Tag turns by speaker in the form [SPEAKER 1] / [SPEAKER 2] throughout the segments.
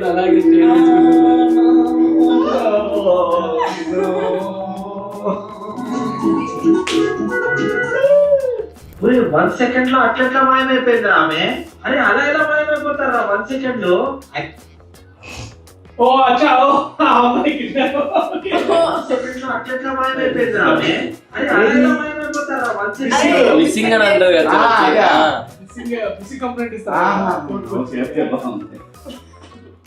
[SPEAKER 1] అలాగే
[SPEAKER 2] 1 సెకండ్ లో అట్లా మాయమైపోయింది ఆమె. అరే అలా ఎలా మాయమైపోతారా 1 సెకండ్ లో?
[SPEAKER 3] ఓ అచ్చా ఓ
[SPEAKER 2] సెకండ్ లో అట్లా మాయమైపోయింది ఆమె. అరే అలా ఎలా మాయమైపోతారా 1 సెకండ్?
[SPEAKER 1] మిస్సింగ్ అని అంటారు కదా.
[SPEAKER 3] మిస్సింగ్ కంప్లైంట్ ఇస్తారా?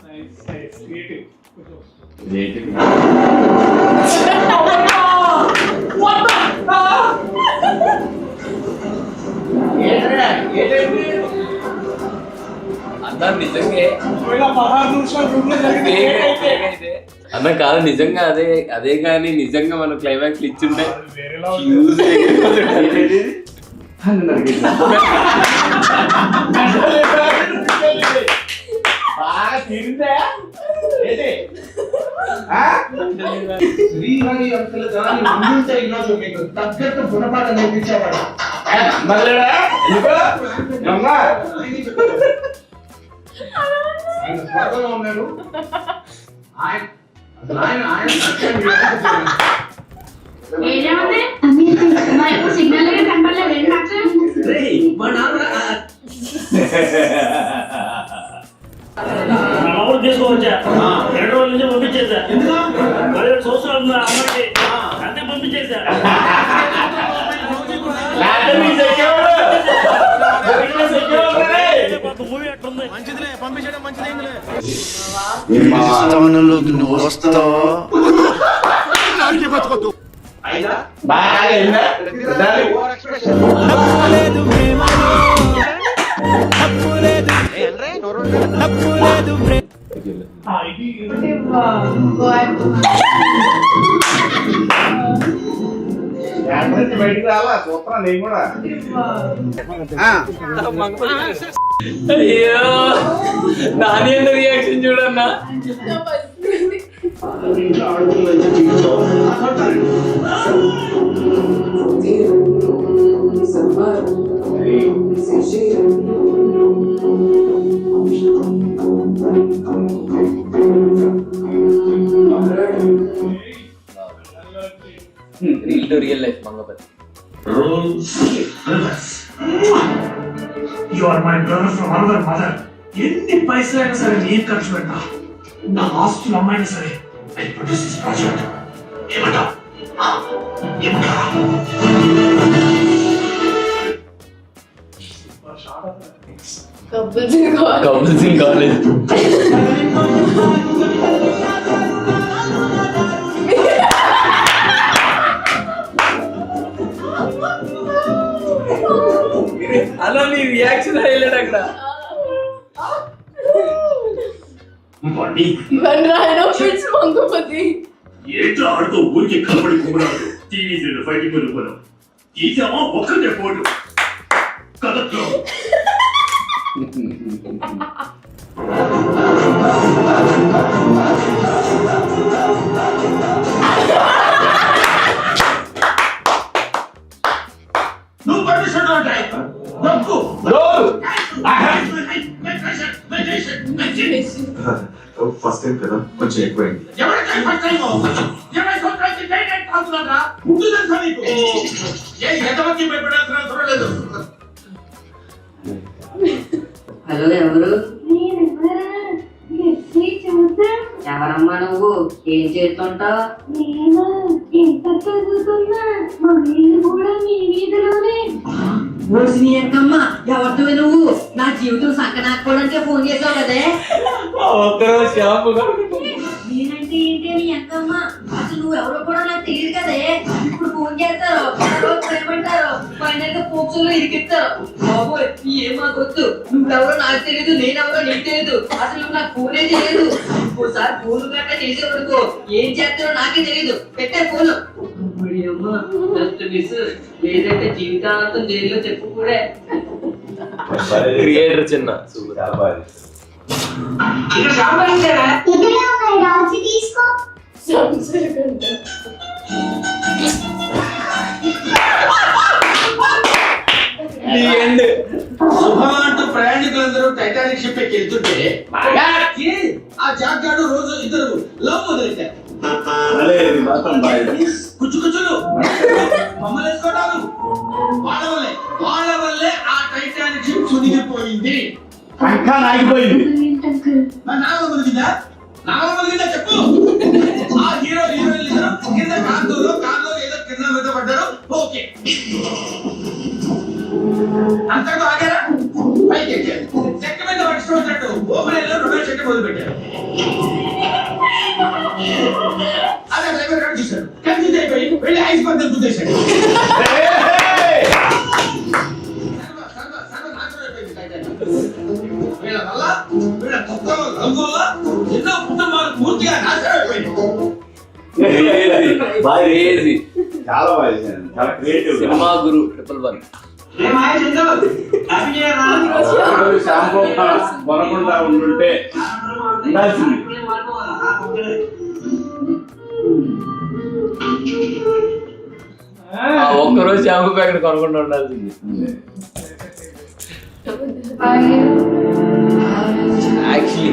[SPEAKER 3] Nice nice creative. What the?
[SPEAKER 1] అన్న నిజంగా అన్న కాదు నిజంగా అదే కానీ నిజంగా మనం క్లైమాక్స్ ఇచ్చుంటే
[SPEAKER 2] తగ్గట్టు గుణపాఠం నేర్పించేవాడు. ఉన్నాడు
[SPEAKER 4] సిగ్నల్ కనపడలేదు.
[SPEAKER 5] తీసుకోవచ్చా 2 రోజుల నుంచి పంపించేసా. 17 సంవత్సరాలు అమ్మాయి అంతే పంపించేసా. మూవీ అట్లుంది. పంపించడం
[SPEAKER 6] మంచిదిలోకి నువ్వు వస్తావు.
[SPEAKER 2] బయటికి రాలా చూస్తున్నా నేను కూడా.
[SPEAKER 1] అయ్యో నాని రియాక్షన్ చూడన్నా. Reel to real life Mangapathi.
[SPEAKER 5] You are my brother from another mother. ఎన్ని పైసలైనా సరే నేను ఖర్చు పెట్టా. నా ఆస్తులు అమ్మాయినా సరే I produce this project. ఏమంటా
[SPEAKER 1] కపుల్స్ ఇన్ కాలేజ్. అలా నీ రియాక్షన్ హైలైట్ అక్కడ.
[SPEAKER 5] ఏంటో ఆడుతూ ఊరికి కలపడి కుమ్మరాడు. టీవీ ఫైటింగ్ వెళ్ళిపోయాం. తీసామా ఒక్కటే పోటు కథలో. నువ్వు పర్మిషన్ ఉంటాయి.
[SPEAKER 6] ఫస్ట్ టైం కదా కొంచెం ఎక్కువైంది.
[SPEAKER 7] హలో ఎవరు? ఎవరమ్మా నువ్వు? ఏం చేస్తుంటావు?
[SPEAKER 4] నేను ఇంటర్ చదువుతున్నా. మా వీధి కూడా మీ వీధిలోనే.
[SPEAKER 7] ఎంకమ్మా ఎవరితో నువ్వు? నా జీవితం సంకనాకపోవడానికే ఫోన్ చేసావు కదే. నేనంటే ఏంటి అని ఎంకమ్మా? అసలు నువ్వు ఎవరో కూడా నాకు తెలియదు కదే. ఇప్పుడు ఫోన్ చేస్తారు, ఏమంటారు, ఫైనల్ గా పోక్సోలో ఇరికిస్తారు. బాబోయ్ ఏం మాకొద్దు. నువ్వెవరో నాకు తెలియదు, నేనెవరో నీకు తెలియదు. అసలు నాకు ఫోనే తెలియదు. ఇంకోసారి ఫోన్ గట్రా చేసేవరకు ఏం చేస్తారో నాకే తెలియదు. పెట్టే ఫోను. అమ్మా జస్ట్ మిస్. లేదంటే జీవితాంతం జైల్లో చెప్పు కూడా.
[SPEAKER 1] క్రియేటర్ చిన్న
[SPEAKER 4] తీసుకో.
[SPEAKER 2] టైటానిక్ షిప్ ఎక్కి వెళ్తుంటే ఆ జాక్ గాడు రోజు ఇద్దరు లవ్ మొదలెట్టారు. కుచ్చులు మమ్మల్ని వేసుకోవటాలు వాళ్ళ వల్లే ఆ టైటానిక్ షిప్ సునిగిపోయింది.
[SPEAKER 5] ఇంకా నాగిపోయింది.
[SPEAKER 2] నాగ మునిగిందా చెప్పు. ఆ హీరో హీరోయిన్ ఇద్దరు కింద కార్లో ఏదో కింద మీద పడ్డారు. ఓకే అంతకు ఆగారా? పైకి ఎక్కారు. చెక్క మీద పట్టుకున్నట్టు ఓపెన్ రొమాన్స్ చెట్టు మొదలు పెట్టారు. అదే డ్రైవర్ గారు చూశాడు. కన్ఫ్యూజ్ అయిపోయి వెళ్ళి ఐస్ పద్ధతి గుద్దేశాడు. వీళ్ళ వల్ల వీళ్ళ కొత్త రంగుల ఎన్నో కుటుంబాలు పూర్తిగా నాశనం అయిపోయింది.
[SPEAKER 6] చాలా బాగా చేశాను, చాలా క్రియేటివ్.
[SPEAKER 1] సినిమా గురు 111.
[SPEAKER 6] షాంపూ కొనకుండా ఉండుంటే ఉండాల్సింది.
[SPEAKER 1] ఒక్కరోజు షాంపూ ప్యాకెట్ కొనకుండా ఉండాల్సింది. యాక్చువల్లీ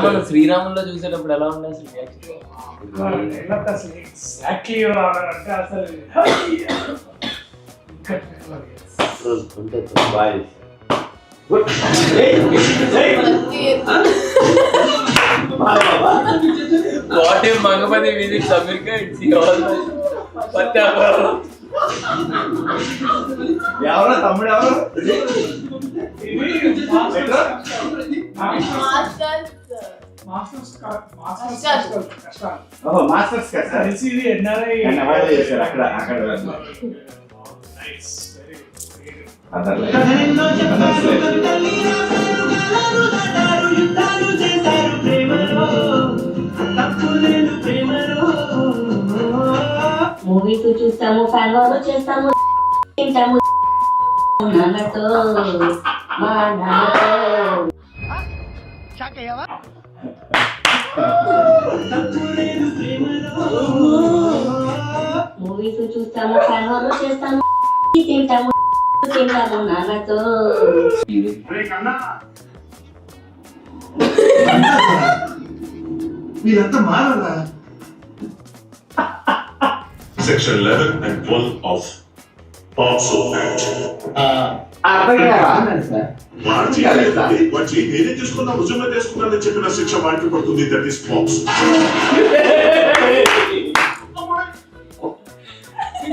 [SPEAKER 1] మనం శ్రీరాముల్లో చూసేటప్పుడు ఎలా ఉండే అసలు
[SPEAKER 3] ఎగ్జాక్ట్లీ అంటే అసలు
[SPEAKER 1] what if Mangapathi visits America it's
[SPEAKER 6] ఎవరో తమ్ముడు ఎవరు మాస్టర్స్ కదా చేశారు అక్కడ
[SPEAKER 4] మూవీస్ చూస్తాము, ఫ్యాన్ వార్ చేస్తాము, తింటాము నాన్నతో మా నాన్నతో. మూవీస్ చూస్తాము, ఫ్యాన్ వార్ చేస్తాము, తింటాము నాన్నతో.
[SPEAKER 5] మీరంతా మారాలా?
[SPEAKER 8] Section 11 and 12 of POCSO Act. వాటి నేనే తీసుకున్నా రుజువుగా తీసుకున్నానని చెప్పిన శిక్ష వాటికి పడుతుంది. That is POCSO.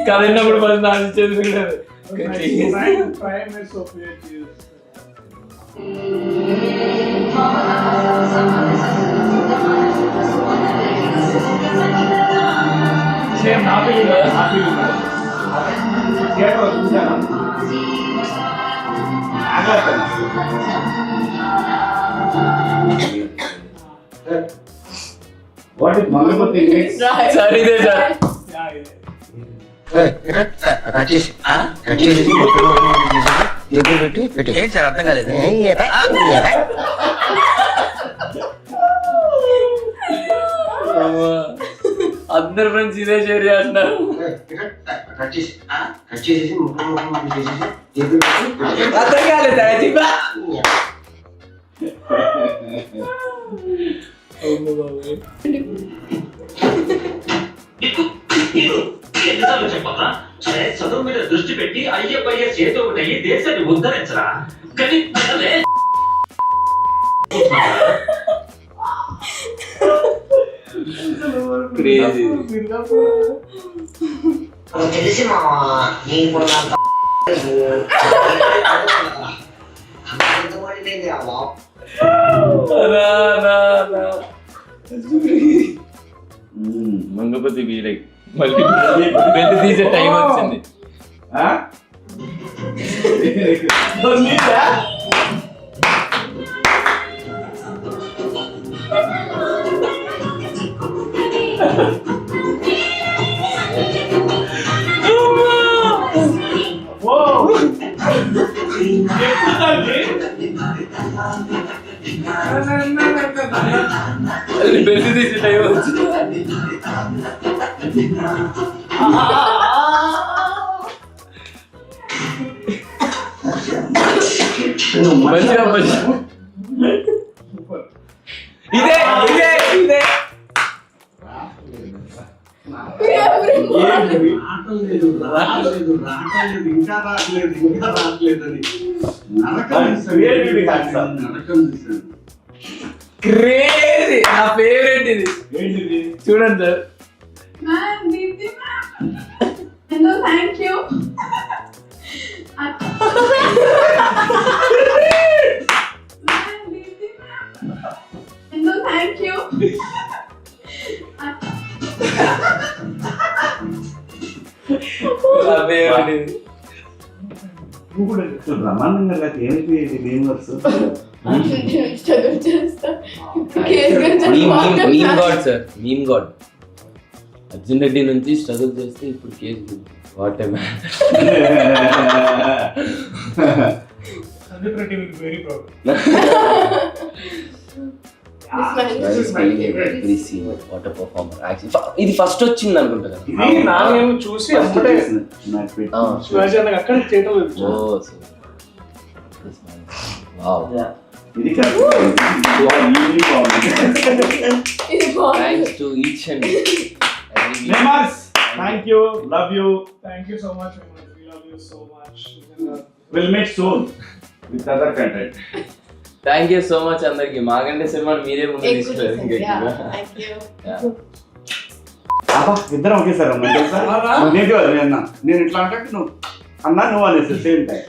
[SPEAKER 1] కదిలినప్పుడు మనం ఆశించేది
[SPEAKER 3] prime minister of
[SPEAKER 5] same happy theatre చూసాను. వాట్ ఇస్ మంగపతి
[SPEAKER 1] సార్ ఇదే సార్
[SPEAKER 9] అర్థం కాలేదు.
[SPEAKER 1] అందరు ఫ్రెండ్స్ ఇదే షేర్ చేస్తున్నారు. అర్థం కాలేదు.
[SPEAKER 2] ఎన్నిసార్లు చెప్పాలా? సరే చదువు మీద దృష్టి పెట్టి అయ్యప్పయ్య చేతో అయ్యి దేశాన్ని ఉద్ధరించరా. కానీ
[SPEAKER 9] తెలిసి మా
[SPEAKER 1] మంగపతి వీరై మళ్ళీ బెల్ట్ తీసే టైం వచ్చింది. బెల్ట్ తీసే టైం వచ్చింది. మంచిగా మంచిగా. ఇదే ఇదే ఇదే
[SPEAKER 6] ఇంకా రావట్లేదు అని
[SPEAKER 1] క్రేజీ. నా ఫేవరెట్ ఇది.
[SPEAKER 6] ఏంటిది
[SPEAKER 1] చూడండి sir.
[SPEAKER 4] Ma'am Deepthi ma'am hello thank you ma'am Deepthi ma'am hello thank you
[SPEAKER 1] నా ఫేవరెట్ ఇది.
[SPEAKER 6] నువ్వు కూడా బ్రహ్మాండంగా లేకపోతే ఏంటి game works
[SPEAKER 1] meme god sir, meme god. Arjun Reddy నుంచి స్ట్రగుల్ చేస్తే ఇప్పుడు case. What a man.
[SPEAKER 3] Sandeep Reddy will very proud.
[SPEAKER 1] ఇది ఫస్ట్ వచ్చింది అనుకుంటా కదా.
[SPEAKER 3] ఇది నానేమో చూసి అప్పుడే శివాజీ అన్నకు అక్కడ చేయటం లేదు.
[SPEAKER 1] ఓ వావ్.
[SPEAKER 6] ఇది
[SPEAKER 1] thanks to each and
[SPEAKER 6] thank you love you
[SPEAKER 3] thank you so much. We love you so much.
[SPEAKER 6] Will meet soon with other content
[SPEAKER 1] thank you so much అందరికి. మాగండే సినిమాని మీరే ముందు తీసుకెళ్ళారు.
[SPEAKER 6] ఇద్దరం ఒకేసారి అన్నా తెలుసా? నేను ఇట్లా అంటే నువ్వు అన్నా నువ్వు అనేసి సేమ్ టైం